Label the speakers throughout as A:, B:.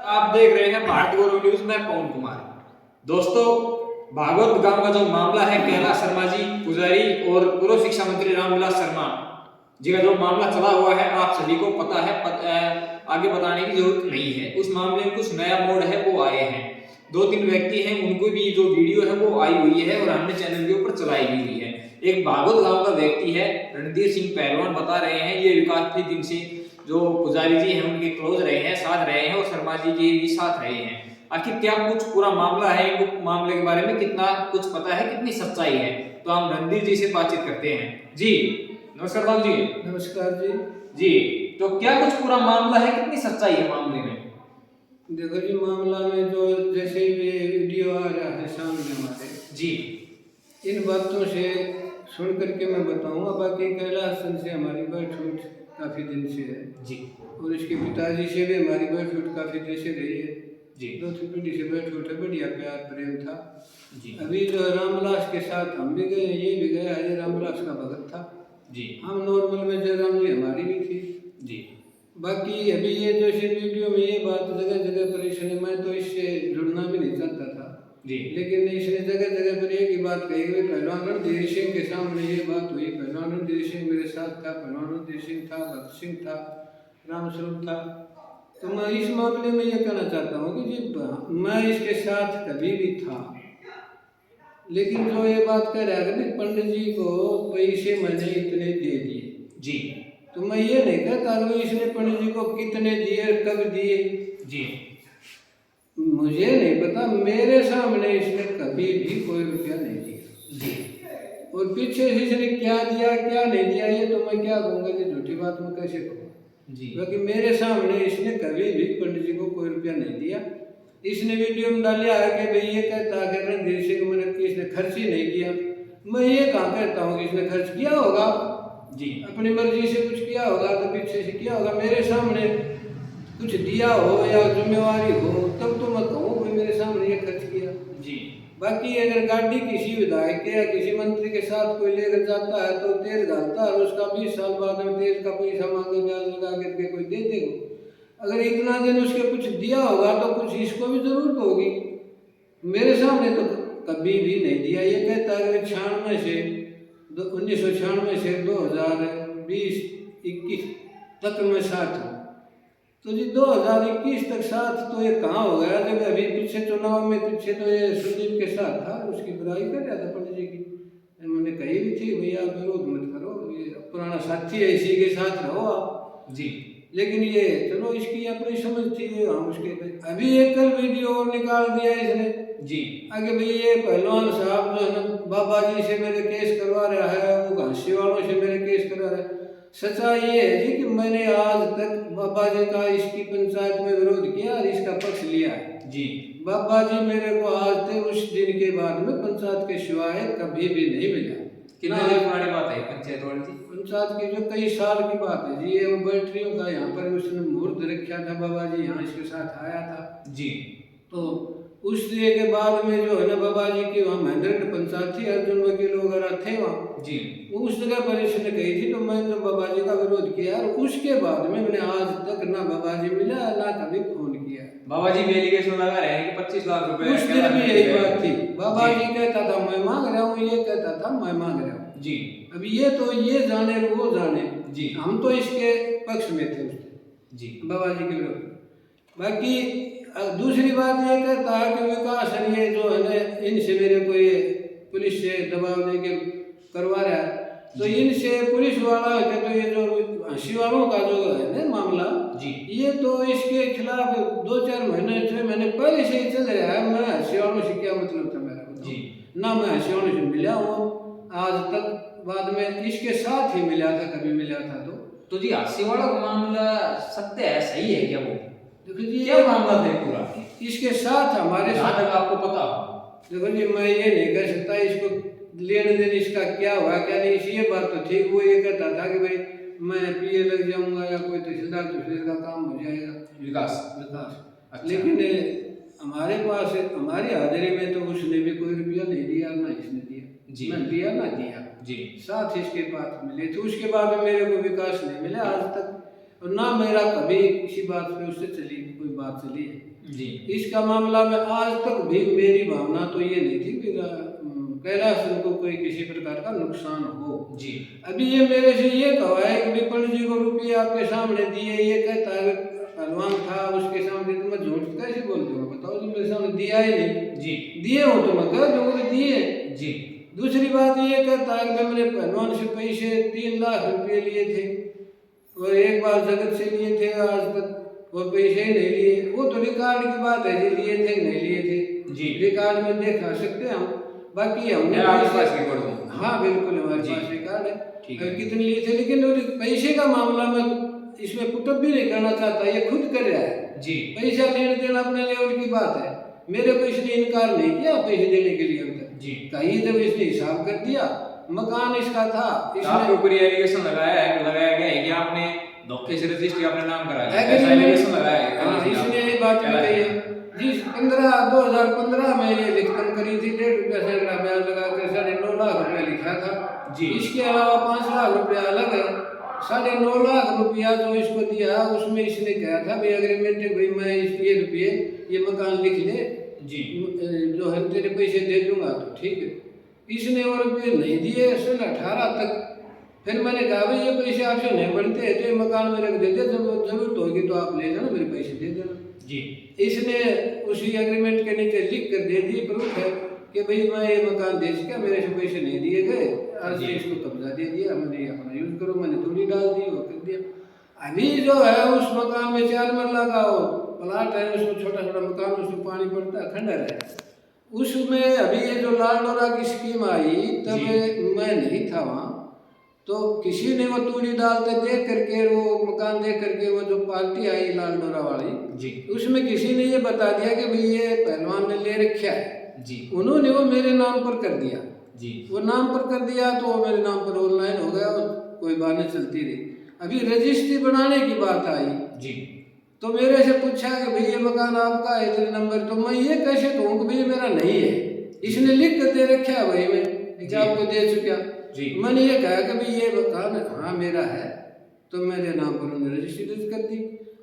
A: आप देख रहे हैं भारत गौरव न्यूज में पवन कुमार। दोस्तों, भागवत गांव का जो मामला है, कैलाश शर्मा जी पुजारी और पूर्व शिक्षा मंत्री रामविलास शर्मा जी का जो मामला चला हुआ है, आप सभी को पता है। आगे बताने की जरूरत नहीं है। उस मामले में कुछ नया मोड़ है, वो आए हैं। 2-3 व्यक्ति हैं, उनको भी जो वीडियो है वो आई हुई है और हमने चैनल के ऊपर चलाई भी हुई है। एक भागवत गांव का व्यक्ति है, रणधीर सिंह पहलवान, बता रहे हैं ये काफी दिन से जो पुजारी जी हैं उनके क्लोज रहे हैं, साथ रहे हैं और शर्मा जी के भी साथ रहे हैं। आखिर क्या कुछ पूरा मामला है, इनको मामले के बारे में कितना कुछ पता है, कितनी सच्चाई है, तो हम रणधीर जी से बातचीत करते हैं। जी नमस्कार बाबू जी।
B: नमस्कार जी।
A: जी, तो क्या कुछ पूरा मामला है, कितनी सच्चाई है मामले में?
B: देखो जी, मामला में जो जैसे ये वीडियो आ रहा है सामने हमारे
A: जी,
B: इन बातों से सुन करके मैं बताऊंगा। बाकी कैलाश से हमारी बैठूट काफ़ी दिन से है
A: जी,
B: और इसके पिताजी से भी हमारी बैठूट काफ़ी दिन से रही है
A: जी,
B: 2-3 पीढ़ी से बैठूट है, बढ़िया प्यार प्रेम था
A: जी,
B: अभी जो रामविलास के साथ हम भी गए, ये भी गया है, रामविलास का भगत था
A: जी,
B: हम नॉर्मल में जयराम जी हमारी भी थी
A: जी,
B: बाकी अभी ये जैसे वीडियो में ये बात जगह जगह पर इसने, मैं तो इससे जुड़ना भी नहीं चाहता था
A: जी,
B: लेकिन इसने जगह जगह पर एक ही बात कही हुई, पहलवान रणधीर सिंह के सामने ये बात हुई, पहलवान रणधीर सिंह मेरे साथ था, पहलवान रणधीर सिंह था, भक्त सिंह था, रामस्वरूप था। तो मैं इस मामले में ये कहना चाहता हूँ कि जी मैं इसके साथ कभी भी था, लेकिन जो ये बात कह रहा है कि पंडित जी को पैसे मैंने इतने दे दिए,
A: जी,
B: तो मैं ये नहीं कहता कि इसने पंडित जी को कितने दिए, कब दिए,
A: जी,
B: मुझे नहीं पता। मेरे सामने इसने कभी भी कोई रुपया नहीं दिया
A: जी,
B: और पीछे से इसने क्या दिया क्या नहीं दिया ये तो मैं क्या कहूँगा कि झूठी बात मैं कैसे कहूँ, क्योंकि मेरे सामने इसने कभी भी पंडित जी को कोई रुपया नहीं दिया। इसने वीडियो में डाला है कि भाई ये कहता है कि रणधीर सिंह मैंने कि इसने खर्च ही नहीं किया। मैं ये कहाँ कहता हूँ कि इसने खर्च किया होगा,
A: जी,
B: अपनी मर्जी से कुछ किया होगा तो पीछे से किया होगा। मेरे सामने कुछ दिया हो या जिम्मेवारी हो तब तो मैं कहूँ भाई मेरे सामने ये खर्च किया।
A: जी,
B: बाकी अगर गाड़ी किसी विधायक के या किसी मंत्री के साथ कोई लेकर जाता है तो तेल डालता है, उसका 20 साल बाद में तेल का पैसा मांगे ब्याज लगा करके कोई दे देगा। अगर इतना दिन उसके कुछ दिया होगा तो कुछ इसको भी जरूरत होगी। मेरे सामने तो कभी भी नहीं दिया। ये कहता है कि 1996 से 2020-21 तक मैं साथ हूँ। तो जी 2021 तक साथ तो ये कहाँ हो गया, जब अभी पीछे चुनाव में पीछे तो ये सुदीप के साथ था, उसकी बुराई कर रहा था पंडित जी की। मैंने कही भी थी भैया विरोध मत करो, ये पुराना साथी है, इसी के साथ रहो आप
A: जी,
B: लेकिन ये चलो इसकी अपनी समझ थी, हम उसके अभी एक कल वीडियो और निकाल दिया इसने
A: जी,
B: आगे भाई ये पहलवान साहब जो है ना बाबा जी से मेरे केस करवा रहा है, वो घासी वालों से मेरे केस करवा रहा है। सच्चाई ये है जी कि मैंने आज तक बाबा जी का इसकी पंचायत में विरोध किया और इसका पक्ष लिया है।
A: जी,
B: बाबा जी मेरे को आज तक उस दिन के बाद में पंचायत के सिवाय कभी भी नहीं मिला।
A: कितने दिन पुरानी बात है पंचायत वाली जी?
B: पंचायत की जो कई साल की बात है जी, ये बैटरियों का यहाँ पर उसने मुहूर्त रखा था, बाबा जी यहाँ इसके साथ आया था
A: जी,
B: तो उस डे के बाद में जो है ना बाबा जी की वहाँ महेंद्रगढ़ पंचायत थी, अर्जुन वकील वगैरह थे वहाँ
A: जी,
B: उस जगह पर इसने कही थी, तो मैंने तो बाबा जी का विरोध किया और उसके बाद में मैंने आज तक ना बाबा जी मिला ना कभी फोन किया।
A: बाबा जी भी एलिगेशन लगा रहे हैं कि 25 लाख रुपए।
B: उस दिन भी यही बात थी, बाबा जी कहता था मैं मांग रहा हूँ, ये कहता था मैं मांग रहा हूँ
A: जी,
B: अभी ये तो ये जाने वो जाने
A: जी,
B: हम तो इसके पक्ष में थे उस दिन
A: जी,
B: बाबा जी के विरोध। बाकी दूसरी बात ये कहता है कि विकास ये जो है ना इनसे मेरे को ये पुलिस से दबाव दे के करवा रहा है, तो इनसे पुलिस वाला है तो ये जो हंसी वालों का जो है ना मामला
A: जी,
B: ये तो इसके खिलाफ 2-4 महीने 6 महीने पहले से ही चल रहा है। मैं हंसी वालों से क्या मतलब था मेरा
A: जी,
B: ना मैं हंसी वालों से मिला हूँ आज तक, बाद में इसके साथ ही मिला था कभी मिला था
A: तो जी हादसे वाला मामला सत्य है, सही है क्या वो?
B: देखो जी
A: क्या मामला था पूरा
B: इसके साथ हमारे
A: जहाँ
B: साथ
A: तक आपको पता हो?
B: देखो जी मैं ये नहीं कह सकता इसको लेन देन इसका क्या हुआ क्या नहीं, ये बात तो ठीक, वो ये कहता था कि भाई मैं पीए लग जाऊंगा या कोई तहसीलदार तहसील का काम हो जाएगा
A: विकास।
B: विकास।
A: अच्छा।
B: लेकिन हमारे पास हमारी हाजिरी में तो उसने भी कोई रुपया नहीं दिया ना इसने दिया
A: जी।
B: ना दिया ना दिया
A: जी,
B: साथ इसके पास मिले थे। उसके बाद में मेरे को विकास नहीं मिला आज तक और ना मेरा कभी किसी बात पे उससे चली कोई बात चली है।
A: जी
B: इसका मामला में आज तक भी मेरी भावना तो ये नहीं थी कि कैलाश को कोई किसी प्रकार का नुकसान हो।
A: जी
B: अभी ये मेरे से ये कहा है कि विपिन जी को रुपये आपके सामने दिए, ये कहता है पहलवान था उसके सामने, तो मैं झूठ कैसे बोलते हो बताओ, जो मेरे सामने दिया ही नहीं।
A: जी
B: दिए हो तो मैं कह दूंगा दिए।
A: जी
B: दूसरी बात ये कहता है कि मैंने पहलवान से पैसे 3 लाख रुपए लिए थे और एक बार जगत से लिए थे, आज तक वो पैसे ही नहीं लिए। वो तो रिकॉर्ड की बात है, जी लिए थे नहीं लिए थे,
A: जी
B: रिकॉर्ड में देखा सकते हैं हम। बाकी हमने
A: है आपके
B: पैसे-
A: पास रिकॉर्ड हो?
B: हाँ बिल्कुल हमारे
A: जी।
B: पास रिकॉर्ड है,
A: ठीक है।
B: कितने लिए थे। लेकिन वो पैसे का मामला में इसमें पुटअप भी नहीं करना चाहता, ये खुद कर रहा है।
A: जी
B: पैसा लेने देना अपने लेवल की बात है, मेरे को इसने इनकार नहीं किया पैसे देने के लिए अब तक।
A: जी
B: कहीं जब इसने हिसाब कर दिया, मकान इसका था,
A: तो
B: इसने
A: आपके ऊपर ये एलिगेशन लगाया गया है कि आपने धोखे से रजिस्ट्री अपने नाम कराया है, ऐसा
B: एग्रीमेंट-
A: एलिगेशन लगाया है
B: हाँ,
A: पहले से
B: इसने
A: आप?
B: ये बात
A: क्या
B: कही
A: है?
B: है जी। 2015 में ये लिखतन करी थी, 1.5 रुपया सैकड़ा ब्याज लगा कर 9.5 लाख रुपया लिखा था
A: जी।
B: इसके अलावा 5 लाख रुपया अलग है। 9.5 लाख रुपया जो इसको दिया उसमें इसने कहा था भाई एग्रीमेंट है, भाई मैं ये रुपये ये मकान लिख ले,
A: जी
B: जो है तेरे पैसे दे दूंगा, तो ठीक है। इसने और रुपये नहीं दिए सन 18 तक। फिर मैंने कहा भाई ये पैसे आपसे नहीं बनते, तो ये मकान में रख देते, जब जरूरत होगी तो आप ले जाना, मेरे पैसे दे देना।
A: जी
B: इसने उसी एग्रीमेंट के नीचे लिख कर दे दी, प्रूफ है कि भाई मैं ये मकान दे चुका, मेरे से पैसे नहीं दिए गए, आज से इसको कब्जा दे दिया, मैंने अपना यूज करो, मैंने थोड़ी डाल दी वो कर दिया। अभी जो है उस मकान में 4 मरला का प्लाट है, उसमें छोटा छोटा मकान, उसमें पानी पड़ता है, खंडर है। उसमें अभी ये जो लाल डोरा की स्कीम आई तब मैं नहीं था वहाँ, तो किसी ने वो तूड़ी डालते देख करके, वो मकान देख करके, वो जो पार्टी आई लाल डोरा वाली,
A: जी
B: उसमें किसी ने ये बता दिया कि भाई ये पहलवान ने ले रखा है।
A: जी
B: उन्होंने वो मेरे नाम पर कर दिया,
A: जी
B: वो नाम पर कर दिया तो वो मेरे नाम पर ऑनलाइन हो गया और कोई बातें चलती रही। अभी रजिस्ट्री बनाने की बात आई
A: जी
B: तो मेरे से पूछा कि भाई ये मकान आपका है इतने नंबर, तो मैं ये कैसे कहूँ कि भाई मेरा नहीं है, इसने लिख कर दे रखा है भाई मैं
A: जी।
B: आपको दे चुका।
A: जी
B: मैंने ये कहा कि भाई ये मकान हाँ मेरा है, तो मेरे नाम पर उन्होंने रजिस्ट्री कर दी।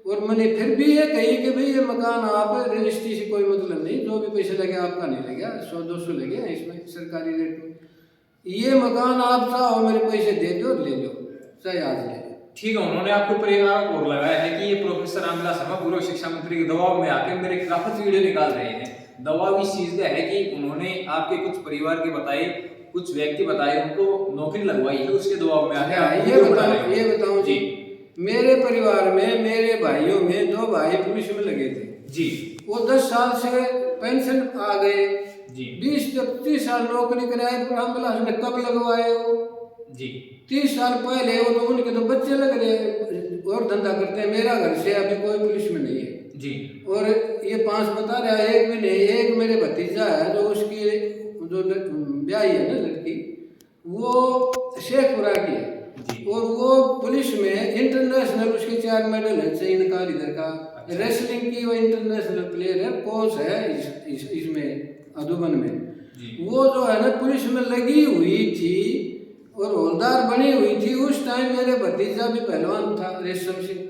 B: और मैंने फिर भी ये कही कि भाई ये मकान आप रजिस्ट्री से कोई मतलब नहीं, जो भी पैसे लगे आपका नहीं लगे, 100-200 लगे इसमें सरकारी रेट में, ये मकान आप चाहो मेरे पैसे दे दो, ले लो, चाहे आज ले लो।
A: ठीक है। उन्होंने आपके ऊपर एक आरोप और लगाया है कि ये प्रोफेसर रामविलास शर्मा पूर्व शिक्षा मंत्री के दबाव में आके मेरे खिलाफ वीडियो निकाल रहे हैं। दबाव इस चीज का है कि उन्होंने आपके कुछ परिवार के बताए, कुछ व्यक्ति बताए, उनको नौकरी लगवाई है, उसके दबाव में आके आप
B: ये
A: वीडियो बना रहे हैं।
B: ये बताऊं जी, मेरे परिवार में मेरे भाइयों में 2 भाई पुलिस में लगे थे
A: जी
B: वो 10 साल से पेंशन आ गए
A: जी
B: 20-30 साल नौकरी कराए, तो रामविलास ने कब लगवाए वो
A: जी
B: 30 साल पहले, वो तो उनके तो बच्चे लग रहे और धंधा करते हैं। मेरा घर से अभी कोई पुलिस में नहीं है
A: जी
B: और ये 5 बता रहा है, एक भी नहीं। एक मेरे भतीजा है जो उसकी जो ब्याही है ना लड़की, वो शेखपुरा की है
A: जी
B: और वो पुलिस में इंटरनेशनल, उसके 4 मेडल है चीन का, इधर का रेसलिंग की वो इंटरनेशनल प्लेयर है, कोच है इसमें अधुबन में।
A: जी
B: वो जो है ना पुलिस में लगी हुई थी और हौलदार बनी हुई थी। उस टाइम मेरे भतीजा भी पहलवान था रेशम सिंह,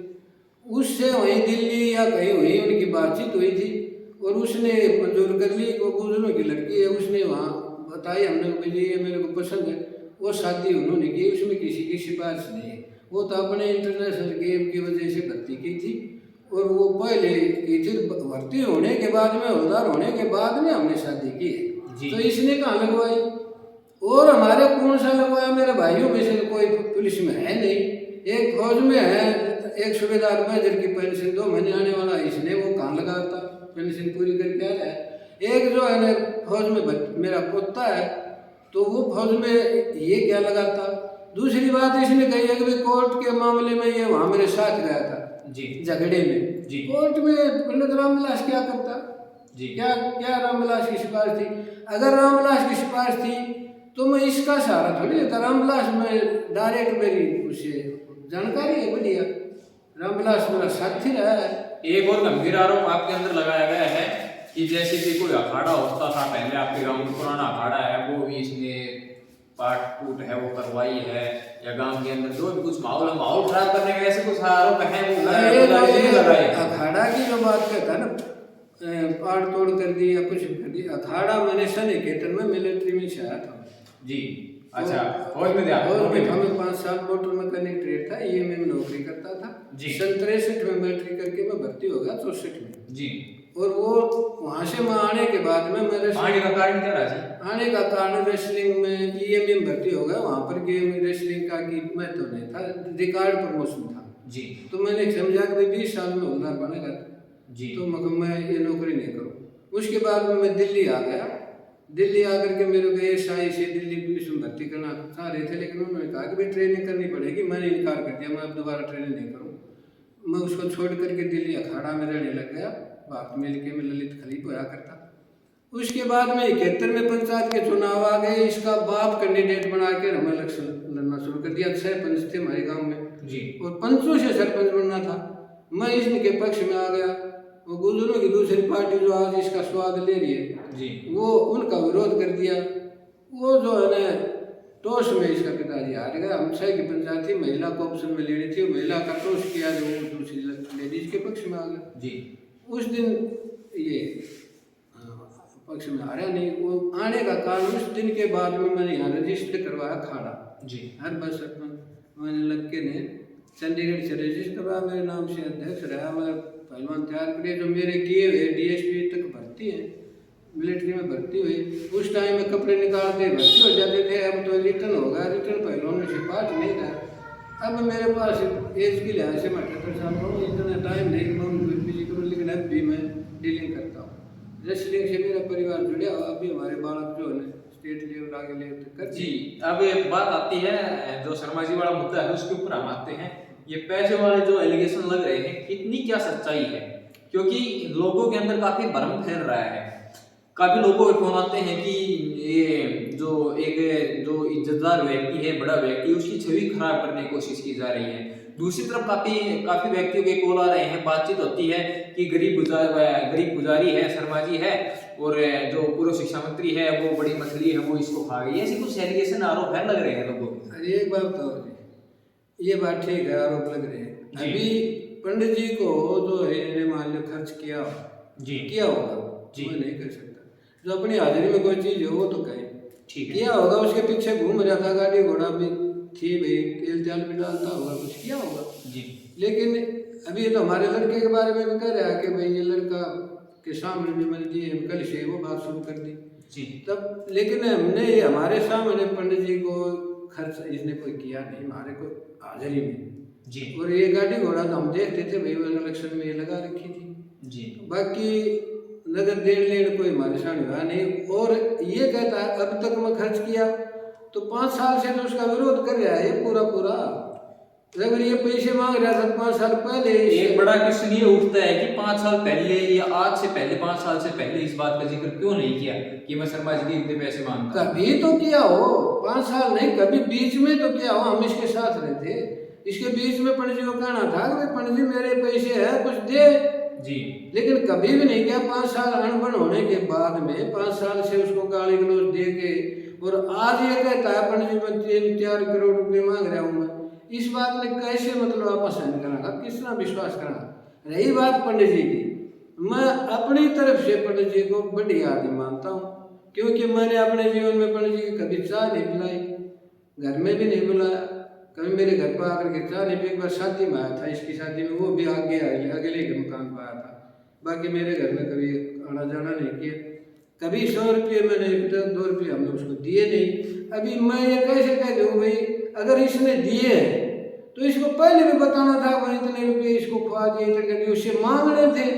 B: उससे वहीं दिल्ली या कहीं हुई उनकी बातचीत हुई थी और उसने मंजूर कर ली। वो गुजरों की लड़की है, उसने वहाँ बताई हमने कि ये मेरे को पसंद है, वो शादी उन्होंने की, उसमें किसी की सिफारिश नहीं है। वो तो अपने इंटरनेशनल गेम की वजह से भर्ती की थी और वो पहले की थी, भर्ती होने के बाद में, हौलदार होने के बाद में हमने शादी की है। तो इसने कहाँ लगवाई और हमारे कौन सा लगवाया? मेरे भाइयों में से कोई पुलिस में है नहीं, एक फौज में है, एक सूबेदार मेजर की पेंशन 2 महीने आने वाला है, इसने वो कहाँ लगाता पेंशन पूरी करके आ रहा है। एक जो है ना फौज में मेरा पोता है, तो वो फौज में ये क्या लगाता। दूसरी बात इसने कही है कि भाई कोर्ट के मामले में ये वहाँ मेरे साथ गया था
A: जी
B: झगड़े में
A: जी।
B: कोर्ट में पंडित रामविलास क्या करता
A: जी
B: क्या क्या रामविलास की सिफारिश थी? अगर रामविलास की सिफारिश थी तो मैं इसका सहारा थोड़ी लेता। रामविलास में डायरेक्ट मेरी उससे जानकारी है बढ़िया, रामविलास मेरा साथी रहा है।
A: एक और गंभीर आरोप आपके अंदर लगाया गया है कि जैसे कि कोई अखाड़ा होता था पहले आपके गांव में, पुराना अखाड़ा है, वो भी इसने पाट फूट है वो करवाई है, या गांव के अंदर जो भी कुछ माहौल खराब करने के ऐसे कुछ आरोप है वो लगाए।
B: अखाड़ा की जो बात कहता है ना, पाड़ तोड़ कर दी या कुछ कर दी। अखाड़ा मैंने सन 71 में मिलिट्री में से आया था
A: जी। अच्छा, फौज में
B: और हमें 5 साल मोटर मैकेनिक ट्रेड था, ये में नौकरी करता था
A: जी।
B: सन 63 में मिलिट्री करके मैं भर्ती हो गया 64 में
A: जी।
B: और वो वहाँ से मैं आने के बाद में मेरे
A: आने का कारण क्या रहा जी?
B: आने का कारण रेसलिंग में ईएमए में भर्ती हो गया। वहाँ पर गेम रेसलिंग का की मैं तो नहीं था, रिकॉर्ड प्रमोशन था
A: जी।
B: तो मैंने समझा कि भाई 20 साल में हवलदार बनेगा
A: जी।
B: तो मैं ये नौकरी नहीं करूँ। उसके बाद में मैं दिल्ली आ गया। दिल्ली आकर के मेरे को एसआई से दिल्ली पुलिस में भर्ती करना चाह रहे थे, लेकिन उन्होंने कहा कि भाई ट्रेनिंग करनी पड़ेगी। मैंने इनकार कर दिया, मैं अब दोबारा ट्रेनिंग नहीं करूँ। मैं उसको छोड़ करके दिल्ली अखाड़ा में रहने लग गया। भारत मिल के में ललित खलीफ होया करता। उसके बाद में 71 में पंचायत के चुनाव आ गए। इसका बाप कैंडिडेट बना के हमें इलेक्शन लड़ना शुरू कर दिया। 6 पंच थे हमारे गाँव में
A: जी।
B: और पंचों से सरपंच बनना था। मैं इसके पक्ष में आ गया। वो गुजरों की दूसरी पार्टी जो आज इसका स्वाद ले रही है
A: जी,
B: वो उनका विरोध कर दिया। वो जो है ना टॉस में इसका पिताजी हार गया। हम 6 की पंचायत थी, महिला को ऑप्शन में लेनी थी, महिला का टॉस किया जो वो दूसरी लेडीज के पक्ष में आ गया
A: जी।
B: उस दिन ये पक्ष में हारा नहीं। वो आने का कारण उस दिन के बाद में मैंने यहाँ रजिस्टर करवाया खाड़ा
A: जी।
B: हर बस सरपंच मैंने लड़के ने चंडीगढ़ से रजिस्टर करवाया, मेरे नाम से अध्यक्ष रहा। मैं पहलवान तैयार करे जो मेरे किए हुए डीएसपी तक भर्ती है, मिलिट्री में भर्ती हुई। उस टाइम में कपड़े निकालते भर्ती हो जाते थे। अब तो रिटर्न होगा, रिटर्न पहलवान से पास नहीं रहा। अब मेरे पास एज की लिहाज से मैं 78 साल का हूँ, इतना टाइम नहीं मैं फिजिकल, लेकिन अब भी मैं डीलिंग करता हूँ। रेसलिंग से मेरा परिवार जुड़ा हुआ। अभी हमारे बालक जो है स्टेट लेवल आगे लेवल तक कर
A: जी। अब एक बात आती है जो शर्मा जी वाला मुद्दा है उसके ऊपर हम आते हैं। ये पैसे वाले जो एलिगेशन लग रहे हैं कितनी क्या सच्चाई है, क्योंकि लोगों के अंदर काफी भ्रम फैल रहा है। काफी लोगों के फोन आते हैं कि ये जो एक जो इज्जतदार व्यक्ति है, बड़ा व्यक्ति, उसकी छवि खराब करने की कोशिश की जा रही है। दूसरी तरफ काफी व्यक्तियों के कॉल आ रहे हैं, बातचीत होती है कि गरीब पुजारी है, शर्मा जी है, और जो पूर्व शिक्षा मंत्री है वो बड़ी मछली है, वो इसको खा गई। ऐसे कुछ एलिगेशन आरोप है लग रहे हैं लोगों को।
B: अरे एक बात तो ये बात ठीक है, आरोप लग रहे हैं। अभी पंडित जी को जो है इन्हें मान लो खर्च किया होगा जी, मैं नहीं कर सकता। जो अपनी हाजिरी में कोई चीज हो वो तो कहे
A: ठीक है,
B: किया होगा। उसके पीछे घूम रहा था, गाड़ी घोड़ा भी थी भाई, तेल तेल भी डालता होगा, कुछ किया होगा
A: जी।
B: लेकिन अभी तो हमारे लड़के के बारे में भी कह रहा है कि भाई ये लड़का के सामने भी मैंने जी कल से वो बात शुरू कर दी
A: जी।
B: तब, लेकिन हमने ये हमारे सामने पंडित जी को खर्च इसने कोई किया नहीं हमारे को हाजिरी में
A: जी।
B: और ये गाड़ी घोड़ा तो हम देखते थे भाई, वो इलेक्शन में ये लगा रखी थी
A: जी।
B: बाकी नगद देन लेन कोई हमारे सामने हुआ नहीं। और ये कहता है अब तक मैं खर्च किया, तो 5 साल से तो उसका विरोध कर रहा है पूरा। अगर ये पैसे मांग रहा था 5 साल पहले,
A: एक बड़ा क्वेश्चन ये उठता है कि 5 साल पहले या आज से पहले 5 साल से पहले इस बात का जिक्र क्यों नहीं किया कि मैं शर्मा जी के इतने पैसे मांगता।
B: कभी तो किया हो, 5 साल नहीं, कभी बीच में तो किया हो। हम इसके साथ रहते, इसके बीच में पंडित जी को कहना था कि भाई पंडित जी मेरे पैसे है कुछ दे
A: जी, लेकिन
B: कभी भी नहीं किया। 5 साल अनबन होने के बाद में 5 साल से उसको गाली गलौज दे के, और आज ये कहता है पंडित जी मैं 3-4 करोड़ रुपए मांग रहा हूँ। मैं इस बात में कैसे मतलब आपस सहन करागा, किस तरह विश्वास करा। रही बात पंडित जी की, मैं अपनी तरफ से पंडित जी को बड़ी आदमी मानता हूँ, क्योंकि मैंने अपने जीवन में पंडित जी की कभी चाय नहीं पिलाई, घर में भी नहीं बुलाया, कभी मेरे घर पर आकर के चाय नहीं पी। एक बार शादी में आया था, इसकी शादी में, वो भी आगे अगले के मकान पर आया था। बाकी मेरे घर में कभी आना जाना नहीं किया। कभी 100 रुपये मैंने 2 रुपये हमने उसको दिए नहीं। अभी मैं ये कैसे कह दूँ भाई, अगर इसने दिए तो इसको पहले भी बताना था भाई इतने रुपये इसको खुआ दिए, इतने उससे मांगने थे।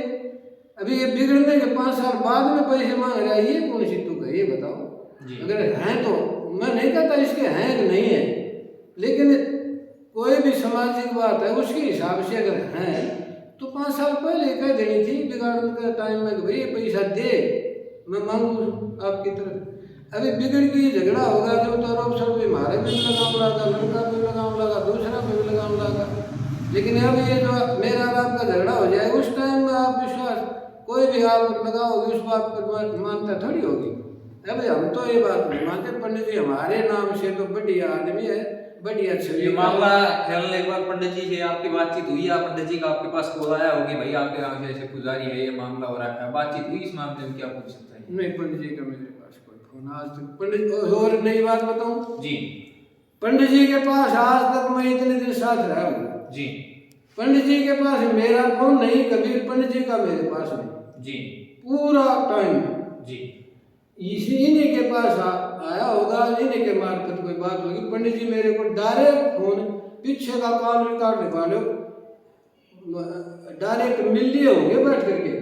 B: अभी ये बिगड़ने के 5 साल बाद में पैसे मांग रहा है, ये कौन सी तुक है ये बताओ। अगर हैं तो मैं नहीं कहता इसके हैं कि नहीं है, लेकिन कोई भी सामाजिक बात है उसके हिसाब से अगर हैं तो 5 साल पहले कह देनी थी बिगाड़ने का टाइम में, भाई ये पैसा दे मैं मांगू आपकी तरफ। अभी बिगड़ गई, झगड़ा होगा जो तो आरोप सब भी हमारे पे भी लगाम लगा, लड़का पे भी लगाम लगा, दूसरा पे भी लगाम लगा। लेकिन अब ये जो मेरा और आपका झगड़ा हो जाए उस टाइम में आप विश्वास कोई भी आप लगाओगे उस बात पर मानता थोड़ी होगी। अभी हम तो ये बात नहीं मानते। पंडित जी हमारे नाम से तो बढ़िया आदमी है, बढ़िया छवि
A: ये
B: का।
A: मामला फैलने के बाद पंडित जी से आपकी बातचीत हुई या पंडित जी का आपके पास कॉल आया होगी भाई आपके गांव से ऐसे पुजारी है ये मामला हो रहा है, बातचीत हुई इस मामले में, क्या पूछ सकता है?
B: नहीं, पंडित जी का मेरे पास कोई फोन आज तक। पंडित, और नई बात बताऊं,
A: जी
B: पंडित जी के पास आज तक मैं इतने दिन साथ रहा हूँ,
A: जी
B: पंडित जी के पास मेरा फोन नहीं, कभी पंडित जी का मेरे पास नहीं,
A: जी
B: पूरा टाइम
A: जी
B: इसी इन्हीं के पास आया होगा, इन्हीं के मार्फत कोई बात होगी। पंडित जी मेरे को डायरेक्ट फोन, पीछे का कॉल रिकॉर्ड निकाल लो, डायरेक्ट मिल लिए होंगे बैठ करके,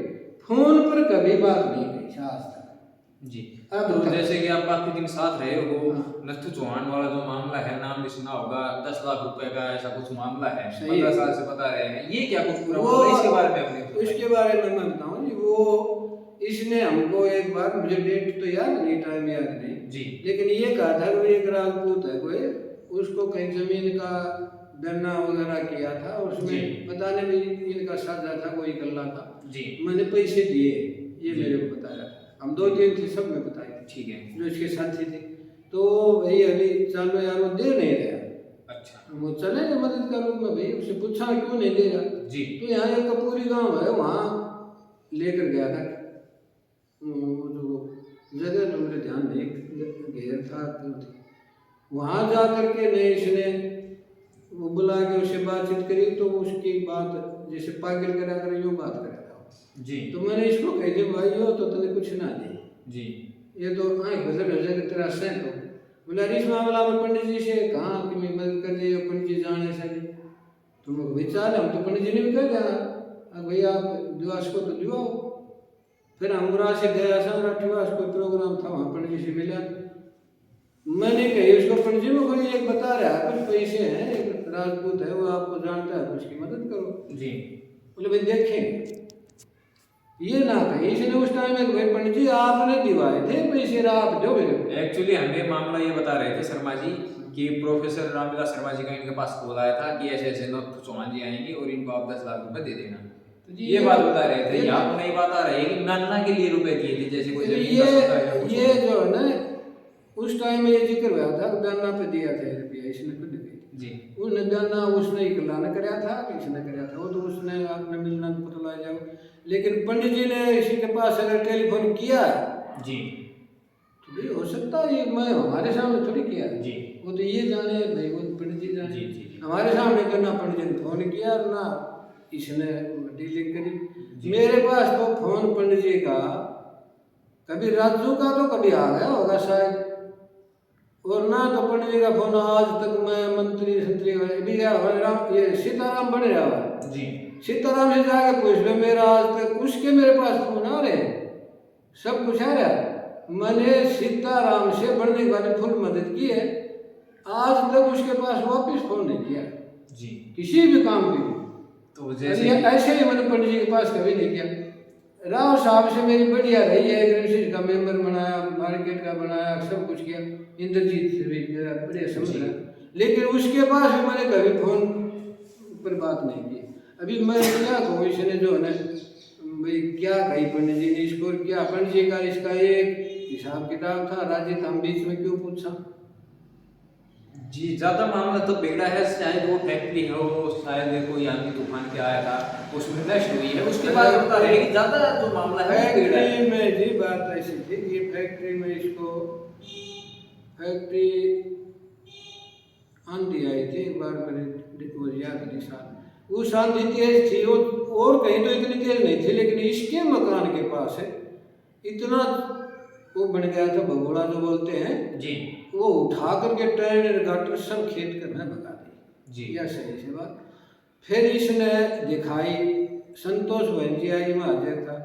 B: फोन पर कभी बात नहीं की आज तक।
A: जी।
B: अब
A: तो जैसे कि आप काफी दिन साथ रहे हो,
B: हाँ।
A: नथु चौहान वाला जो मामला है, नाम भी सुना होगा, 10 लाख रुपए का ऐसा कुछ मामला है,
B: सही
A: 15
B: है।
A: साल से बता रहे हैं, ये क्या कुछ पूरा
B: वो
A: मामला, इसके बारे में अपने
B: उसके बारे में मैं बताऊं जी, वो इसने हमको एक बार, मुझे डेट तो याद नहीं, टाइम याद नहीं
A: जी
B: लेकिन ये कहा था कि एक राजपूत है कोई, उसको कहीं जमीन का गन्ना वगैरह किया था,
A: जी।
B: उसमें बताने में इनका साझा था, कोई कल्ला था
A: जी
B: मैंने पैसे दिए, ये
A: जी।
B: मेरे को बताया था। हम 2-3 थे, सब में बताए थे
A: ठीक है।
B: जो इसके साथी थे। तो भाई अभी चलो यार, वो दे नहीं रहा,
A: अच्छा
B: वो चले मदद का रूप में। भाई उससे पूछा क्यों नहीं दे रहा,
A: जी
B: तो यहाँ एक कपूरी गांव है, वहाँ लेकर गया था। वो जो जगह तो मेरे ध्यान नहीं, घेर था तो वहाँ जा करके नहीं, इसने वो बुला के उससे बातचीत करी, तो उसकी बात जैसे पागल करा कर यूँ बात करा
A: जी
B: तो मैंने इसको कह दिया भाई हो तो तूने कुछ ना दे,
A: जी
B: ये तो आँख बदल हो जाएगा तेरा से। तो बोला इस मामला में पंडित जी से कहाँ कि मैं मदद कर दी, पंडित जी जाने से तो मैं विचार हम तो पंडित जी ने भी कह दिया भैया आप दिवास को तो दिवाओ। फिर अमरा से गया सामराठीवास, कोई प्रोग्राम था, वहाँ पंडित जी से मिला। मैंने कही उसको, पंडित जी में कोई एक बता रहा है कुछ पैसे हैं, एक राजपूत है वो आपको जानता है, तो उसकी मदद करो।
A: जी
B: बोले भाई देखेंगे, ये ना कही इसने उस टाइम में, भाई पंडित जी आपने दिवाए थे पैसे, आप दो मेरे को।
A: एक्चुअली हमें मामला ये बता रहे थे शर्मा जी कि प्रोफेसर रामविलास शर्मा जी का इनके पास कॉल आया था कि ऐसे ऐसे नथु चौहान जी आएंगे और इनको आप 10 लाख रुपए दे देना,
B: तो जी
A: ये बात बता रहे थे। यहाँ पर नहीं बात आ रही है कि नन्ना के लिए रुपए दिए थे, जैसे कोई जमीन का सौदा या कुछ।
B: ये जो है ना, उस टाइम में ये जिक्र हुआ था कि गन्ना पे दिया था रुपया, इसने खुद दी
A: जी
B: उन गन्ना उसने इकला ने कराया था, किसने कराया था, वो तो उसने आपने मिलना पता जाओ। लेकिन पंडित जी ने इसी के पास अगर टेलीफोन किया
A: जी
B: तो भाई हो सकता है, ये मैं हमारे सामने थोड़ी किया
A: जी
B: वो तो ये जाने भाई, वो पंडित जी जाने।
A: जी जी
B: हमारे सामने करना, पंडित जी ने फोन किया ना इसने डीलिंग करी।
A: जी।
B: मेरे पास तो फोन पंडित जी का कभी राजू का तो कभी आ गया होगा शायद, और ना तो पंडित जी का फोन आज तक मैं मंत्री संतरी भी राम ये सीताराम बन रहा है
A: जी
B: सीताराम से जाके पूछ लो, मेरा आज तक उसके मेरे पास फोन आ रहे हैं, सब कुछ आ रहा है। मैंने सीताराम से बढ़ने के बाद फुल मदद की है, आज तक उसके पास वापस फोन नहीं किया
A: जी।
B: किसी भी काम की।
A: तो
B: जैसे
A: जैसे
B: ऐसे ही मैंने पंडित जी के पास कभी नहीं किया। राव साहब से मेरी बढ़िया रही है, ग्रेसिस का मेंबर बनाया, मार्केट का बनाया, सब कुछ किया। इंद्रजीत से भी मेरा बढ़िया समझ रहा, लेकिन उसके पास भी मैंने कभी फोन पर बात नहीं की। अभी मैं क्या कहूँ, इसने जो है ना भाई क्या कही पंडित जी ने इसको, क्या पंडित जी का इसका एक हिसाब किताब था, राज्य था, हम बीच में क्यों पूछा।
A: जी ज्यादा मामला तो बिगड़ा है, शायद वो फैक्ट्री हो, शायद कोई आंधी तूफान के आया था उसमें नष्ट हुई है, उसके बाद बता रहे हैं कि ज्यादा जो मामला है वो बिगड़ा है।
B: फैक्ट्री में जी बात ऐसी थी, ये फैक्ट्री में इसको फैक्ट्री आंधी आई थी एक बार, मेरे वो याद नहीं साल, उस आंधी तेज थी, और कहीं तो इतनी तेज नहीं थी, लेकिन इसके मकान के पास है इतना वो बन गया था भगोड़ा जो बोलते हैं
A: जी
B: वो उठा करके ट्रेन गाटर सब खेत कर में भगा दी
A: जी।
B: या सही से बात। फिर इसने दिखाई, संतोष बहन जी आई, वहाँ हाजिर था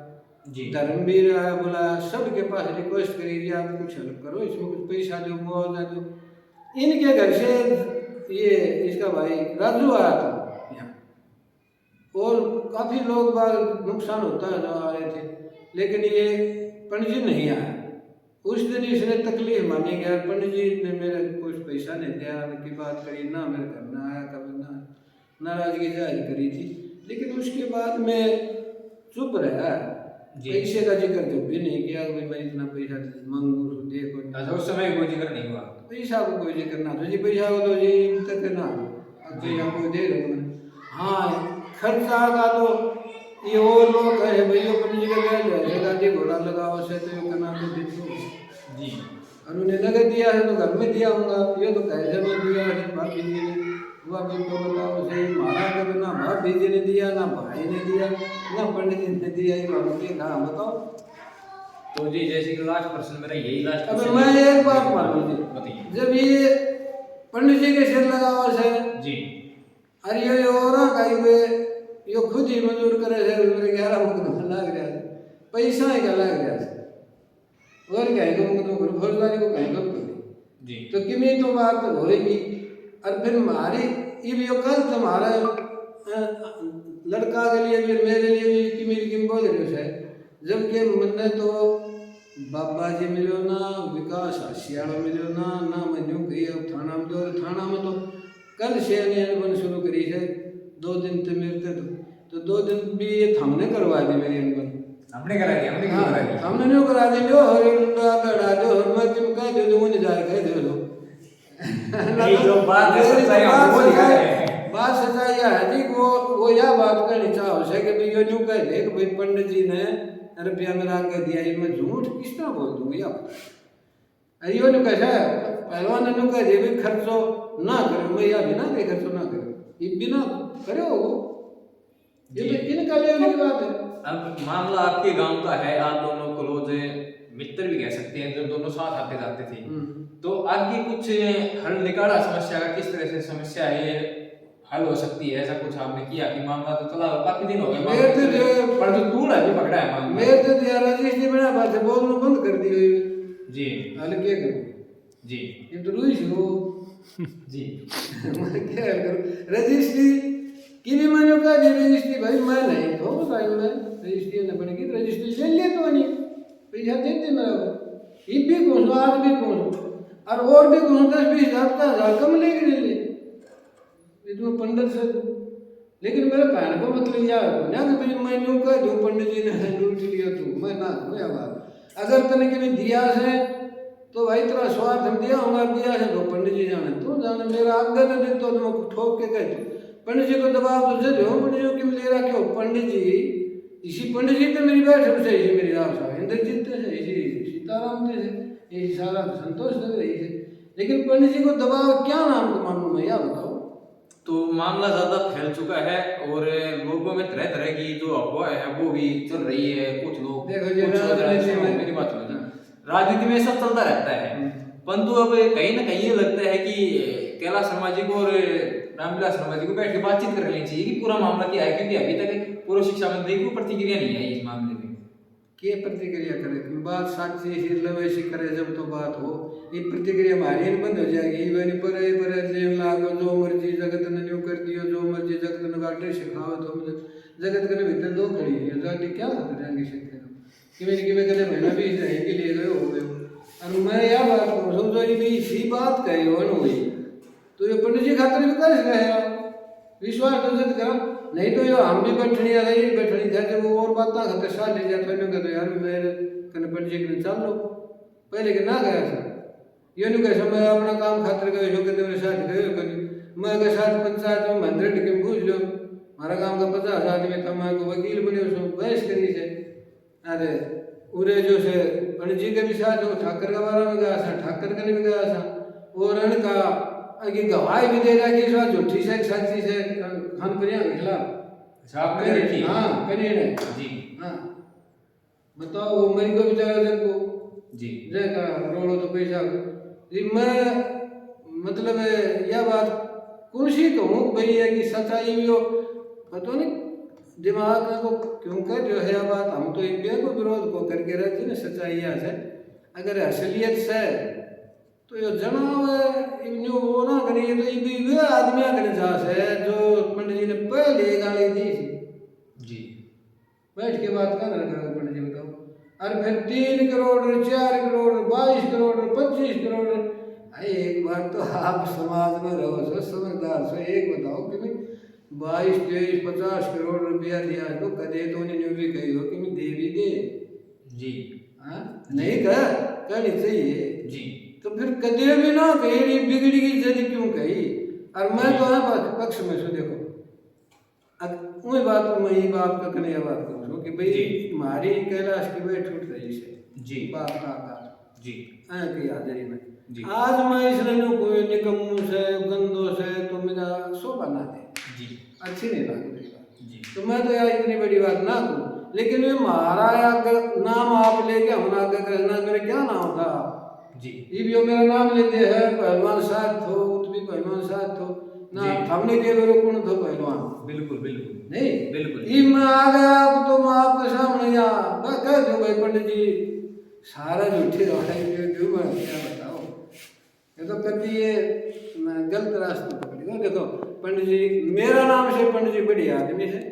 A: जी
B: धर्मवीर आया, बोला सबके पास रिक्वेस्ट करी कि आप कुछ हेल्प करो, इसमें कुछ पैसा दो, मुआवजा दो। इनके घर से ये इसका भाई राजू आया था यहाँ, और काफी लोग बाग नुकसान होता है जो आ रहे थे, लेकिन ये पंडित जी नहीं आया। उस दिन इसने तकलीफ मानी गया, पंडित जी ने मेरे कुछ पैसा नहीं दिया की बात करी ना, मेरे घर में आया कभी ना, नाराजगी जाहिर करी थी। लेकिन उसके बाद मैं चुप रहा,
A: जी।
B: पैसे का जिक्र जब भी नहीं किया भाई मैं इतना पैसा मांगू तो दे कोई
A: अच्छा उस समय कोई जिक्र नहीं हुआ।
B: पैसा को कोई जिक्र ना तो जी पैसा हो तो जी तक ना पैसा कोई दे दो मैंने हाँ खर्चा का तो ये और लोग कहे भाई ये पंडित जी का ब्याज है गाड़ी घोड़ा लगाओ से तो ये करना तो दे दो
A: जी।
B: और उन्हें नगद दिया है तो घर में दिया होगा ये तो कैसे में दिया है भाभी जी ने हुआ भी तो बताओ सही मारा का तो ना भाभी जी ने दिया ना भाई ने दिया ना पंडित जी ने दिया ये बाबू के ना बताओ।
A: तो जी जैसे कि लास्ट प्रश्न मेरा यही लास्ट
B: अब मैं एक बात मानूं जी
A: बताइए।
B: जब ये पंडित जी के सिर लगावा से
A: जी।
B: अरे ये और कहीं पे ये खुद ही मंजूर करे से मेरे 11 मुकदमा लग रहा है पैसा ही का लग रहा है और क्या है मुकदमा करो फौजदारी को कहीं कब करो
A: जी।
B: तो किमी तो बात होएगी और फिर हमारी ये भी कल तुम्हारा लड़का के लिए भी मेरे लिए भी किमी किम बोल रहे है जबकि मैंने तो बाबा जी मिलो ना विकास हसियाड़ा मिलो ना मैं गई अब थाना में थाना में तो कल से अनबन शुरू करी है 2 दिन तो मेरे तो 2 दिन भी ये हमने करवा दी मेरी अनबन
A: हमने करा दिया हमने क्यों करा दिया
B: हमने नहीं करा दी लो हरिंदा लड़ा दो मैं तुम कह दो तो मुझे जाए कह दो
A: नहीं जो बात है सच्चाई हमको दिखा है।
B: बात सच्चाई है जी वो यह बात कहनी चाहो से कि भाई यो न्यू कह दे कि भाई पंडित जी ने रुपया मेरा के दिया ये मैं झूठ किस तरह बोल दूंगा या यो न्यू कैसा पहलवान ने कह दे भाई खर्चो ना करो मैं या बिना दे खर्चो ना करो ये बिना करो ये तो इनका लेने की बात है।
A: अब मामला आपके गांव का है आप दोनों क्लोज मित्र भी कह सकते हैं जो दोनों साथ आते जाते थे तो आगे कुछ हल निकाला समस्या का किस तरह से समस्या है हल हो सकती है ऐसा कुछ आपने किया कि मामला तो चला काफी दिन हो गए
B: मेरे तो
A: पर जो तूड़ है जो पकड़ा है मामला
B: मेरे तो यार रजिस्ट्री बना बात है बोलना बंद कर दी हुई
A: जी
B: हाल क्या करूं
A: जी
B: ये तो रुई हो
A: जी
B: मैं क्या करूं रजिस्ट्री कि भी मैंने कहा रजिस्ट्री भाई मैं नहीं तो बताई मैं रजिस्ट्री ने बनेगी रजिस्ट्री ले लिया तो नहीं पैसा दे दे मेरा ये भी कौन आज भी कौन और भी कौन 10-20 कम लेगी ले ले इतना 1500 लेकिन मेरे कहने को मतलब यह है ना कि भाई मैं यूँ कह दूँ पंडित जी ने लूट लिया तू मैं ना क्या बात अगर तने के दिया है तो भाई तेरा स्वार्थ हम दिया होगा दिया है तो पंडित जी जाने तो जाने मेरा आगे तो दिन तो मैं ठोक के कह दूँ पंडित जी को दबाव तुझे दो पंडित जी को ले रहा क्यों पंडित जी इसी पंडित जी तो मेरी बैठ से ही मेरी आशा इंद्रजीत से इसी सीताराम से यही सारा संतोष लग रही है लेकिन पंडित जी को दबाव क्या नाम को मालूम है या बताओ।
A: तो मामला ज्यादा फैल चुका है और लोगों में तरह तरह की जो अफवाह है वो भी चल रही है कुछ लोग
B: देखो जी राजनीति में
A: मेरी बात सुनो राजनीति में सब चलता रहता है परंतु अब कहीं ना कहीं ये लगता है कि कैलाश शर्मा जी को और रामविलास शर्मा जी को बैठ के बातचीत कर लेनी चाहिए कि पूरा मामला क्या है क्योंकि अभी तक पूर्व शिक्षा मंत्री को प्रतिक्रिया नहीं आई इस मामले में
B: क्या प्रतिक्रिया करे बात साक्षी वैसी करे जब तो बात हो ये प्रतिक्रिया हमारी बंद हो जाएगी बनी पर लागो जो मर्जी जगत ने न्यू कर दियो जो मर्जी जगत ने गाटे सिखाओ तो जगत के भीतर 2 खड़ी है गाड़ी क्या कर जाएंगे सीखते कि मैंने कि मैं कदे महीना भी रहेगी ले गए हो गए और मैं यह बात कहूँ समझो ये भी इसी बात कही हो न हुई तो ये पंडित जी खातिर भी कर गया विश्वास तो जब करा नहीं तो यो हम भी बैठनी था जब वो और बात खाते साथ ले जाते हैं कहते यार मेरे कने पंडित जी के चल लो पहले के ना गया था ये नहीं कैसा मैं अपना काम खातिर गए जो कहते मेरे साथ गए कभी मैं के साथ पंचायत में मंदिर टिके पूछ लो हमारा काम का 50 आदमी था मैं को वकील बने उसमें बहस करी से अरे उरे जो से पंडित जी के भी साथ वो ठाकर का बारे में गया था ठाकर का भी गया था और उनका आगे गवाही भी दे रहा कि इस बात झूठी से सच्ची से खान परिया के खिलाफ
A: आपने देखी
B: हाँ करिए ने
A: जी
B: हाँ बताओ वो मरी को बेचारा जब को
A: जी
B: देखा रोड़ो तो पैसा जी मैं मतलब यह बात कुर्सी कहूँ भाई है कि सच्चाई भी हो पता नहीं दिमाग में को क्यों कर जो है बात हम तो इंडिया को विरोध को करके रहते ना सच्चाई है अगर असलियत से तो ये जनाव न्यू वो ना करिए तो ये वे आदमी करने जा से जो पंडित जी ने पहले गाली दी थी
A: जी
B: बैठ के बात कर रहा करो पंडित जी बताओ और फिर 3 करोड़ 4 करोड़ 22 करोड़ 25 करोड़ अरे एक बार तो आप समाज में रहो सो समझदार सो एक बताओ कि 22, 23, 50 करोड़ रुपया दिया तो कदे तो उन्हें यूं भी कही हो कि मैं दे भी दे।
A: जी
B: हाँ नहीं कहनी चाहिए।
A: जी
B: तो फिर कदे भी ना कही नहीं बिगड़ी की जद क्यों कही। और मैं तो है पक्ष में सो देखो अब वही बात मैं ही बाप का कन्या बात करूँ कि भाई हमारी कैलाश की बैठ उठ रही से
A: जी
B: बाप का
A: जी
B: की हाजिरी में
A: जी
B: आज मैं इस रंजू को निकम्मू से गंदो से तो मेरा शोभा ना दे
A: जी
B: अच्छी नहीं लगी मेरी बात।
A: जी
B: तो मैं तो यार इतनी बड़ी बात ना करूँ लेकिन मैं मारा अगर नाम आप लेके हम आगे करना मेरे क्या नाम था
A: जी
B: ये भी मेरा नाम लेते हैं पहलवान साथ हो उत भी पहलवान साथ हो ना हमने के बेरो कौन तो पहलवान
A: बिल्कुल बिल्कुल
B: नहीं
A: बिल्कुल
B: ये मैं आ गया अब तो मैं आपके सामने या मैं कह दूं भाई पंडित जी सारा झूठी रहा क्यों मैं क्या बताओ ये तो कभी ये गलत रास्ते पकड़ेगा। देखो पंडित जी मेरा नाम से पंडित जी बड़ी आदमी है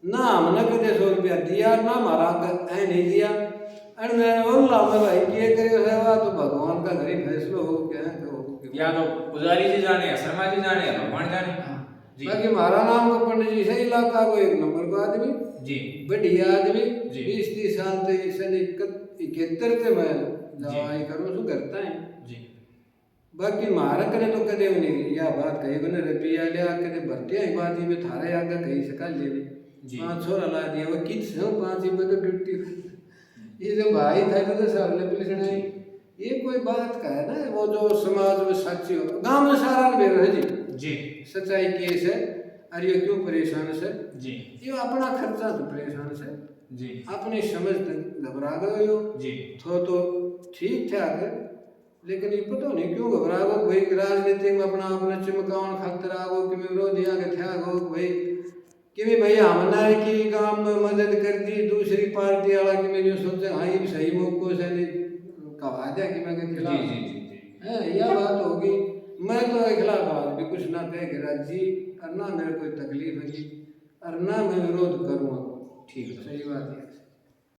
B: ना हमने कदे 100 रुपया दिया ना हमारा ऐ नहीं दिया अरे मैं बोला मैं भाई ये करियो सेवा तो भगवान का घर ही फैसलो हो क्या है तो
A: या तो पुजारी जी जाने या शर्मा जी जाने या भगवान जाने जी
B: बाकी हमारा नाम तो पंडित जी से इलाका को एक नंबर का आदमी
A: जी
B: बढ़िया आदमी
A: जी
B: 20-30 साल से सन 71 से मैं दवाई करूँ सो करता है
A: जी
B: बाकी मारा करे तो कदे भी नहीं या बात कही बने रुपया लिया कदे भरते ही बात ही में थारे आगे कहीं सका ले ली
A: जी
B: 5 छोरा ला दिया वो कित से 5 ही तो ड्यूटी ये जो भाई था तो सब ले पुलिस ने ये कोई बात का है ना वो जो समाज में सच्ची हो गांव में सारा बेर है जी
A: जी
B: सच्चाई केस है और ये क्यों परेशान से
A: जी
B: ये अपना खर्चा तो परेशान से
A: जी
B: अपनी समझ घबरा गए हो
A: जी
B: तो ठीक ठाक है लेकिन ये पता नहीं क्यों घबरा गो भाई राजनीति में अपना अपना चमकावन खातर आ गो कि विरोधियां के थे गो भाई कि भाई हमने की काम में मदद कर दी दूसरी पार्टी वाला कि मैंने सोचा हाँ ये सही मौको से नहीं कहा जाए कि मैं के खिलाफ
A: जी जी जी
B: है यह बात होगी मैं तो खिलाफ आज भी कुछ ना कह के राजी और ना मेरे कोई तकलीफ है और ना मैं विरोध करूँगा
A: ठीक है
B: सही बात है।